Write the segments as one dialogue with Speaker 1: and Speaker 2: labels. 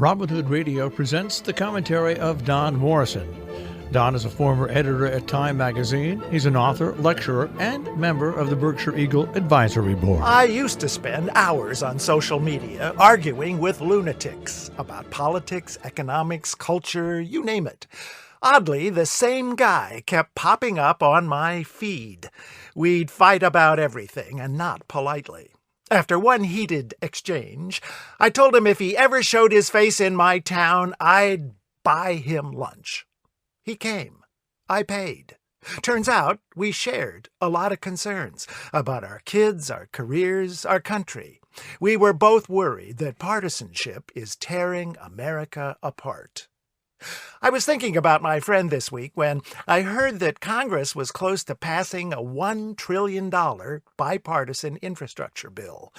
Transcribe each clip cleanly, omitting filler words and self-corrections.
Speaker 1: Robin Hood Radio presents the commentary of Don Morrison. Don is a former editor at Time magazine. He's an author, lecturer, and member of the Berkshire Eagle Advisory Board.
Speaker 2: I used to spend hours on social media arguing with lunatics about politics, economics, culture, you name it. Oddly, the same guy kept popping up on my feed. We'd fight about everything, and not politely. After one heated exchange, I told him if he ever showed his face in my town, I'd buy him lunch. He came. I paid. Turns out we shared a lot of concerns about our kids, our careers, our country. We were both worried that partisanship is tearing America apart. I was thinking about my friend this week when I heard that Congress was close to passing a $1 trillion bipartisan infrastructure bill.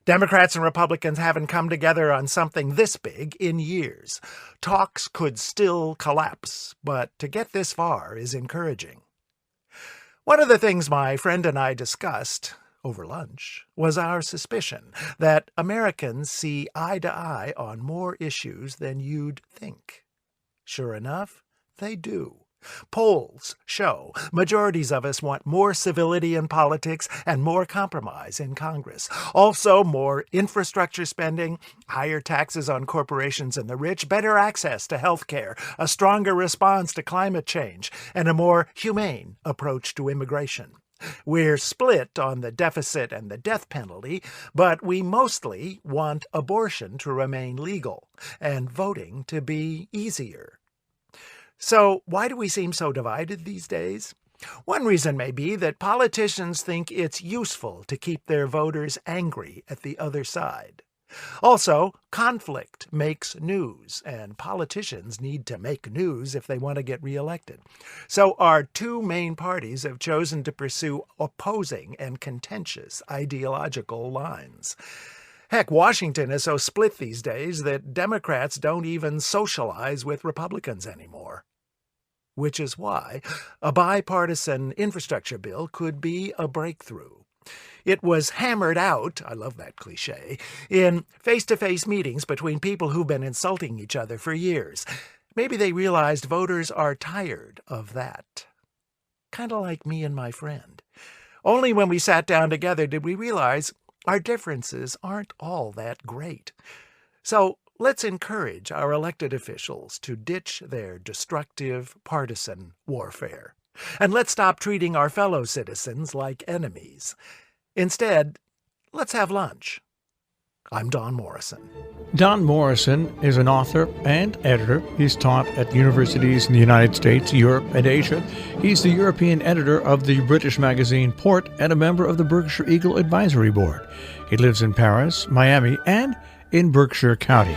Speaker 2: Democrats and Republicans haven't come together on something this big in years. Talks could still collapse, but to get this far is encouraging. One of the things my friend and I discussed over lunch was our suspicion that Americans see eye to eye on more issues than you'd think. Sure enough, they do. Polls show majorities of us want more civility in politics and more compromise in Congress. Also, more infrastructure spending, higher taxes on corporations and the rich, better access to health care, a stronger response to climate change, and a more humane approach to immigration. We're split on the deficit and the death penalty, but we mostly want abortion to remain legal and voting to be easier. So why do we seem so divided these days? One reason may be that politicians think it's useful to keep their voters angry at the other side. Also, conflict makes news, and politicians need to make news if they want to get reelected. So our two main parties have chosen to pursue opposing and contentious ideological lines. Heck, Washington is so split these days that Democrats don't even socialize with Republicans anymore. Which is why a bipartisan infrastructure bill could be a breakthrough. It was hammered out, I love that cliche, in face-to-face meetings between people who've been insulting each other for years. Maybe they realized voters are tired of that. Kind of like me and my friend. Only when we sat down together did we realize our differences aren't all that great. So let's encourage our elected officials to ditch their destructive partisan warfare. And let's stop treating our fellow citizens like enemies. Instead, let's have lunch. I'm Don Morrison.
Speaker 1: Don Morrison is an author and editor. He's taught at universities in the United States, Europe, and Asia. He's the European editor of the British magazine Port and a member of the Berkshire Eagle Advisory Board. He lives in Paris, Miami, and in Berkshire County.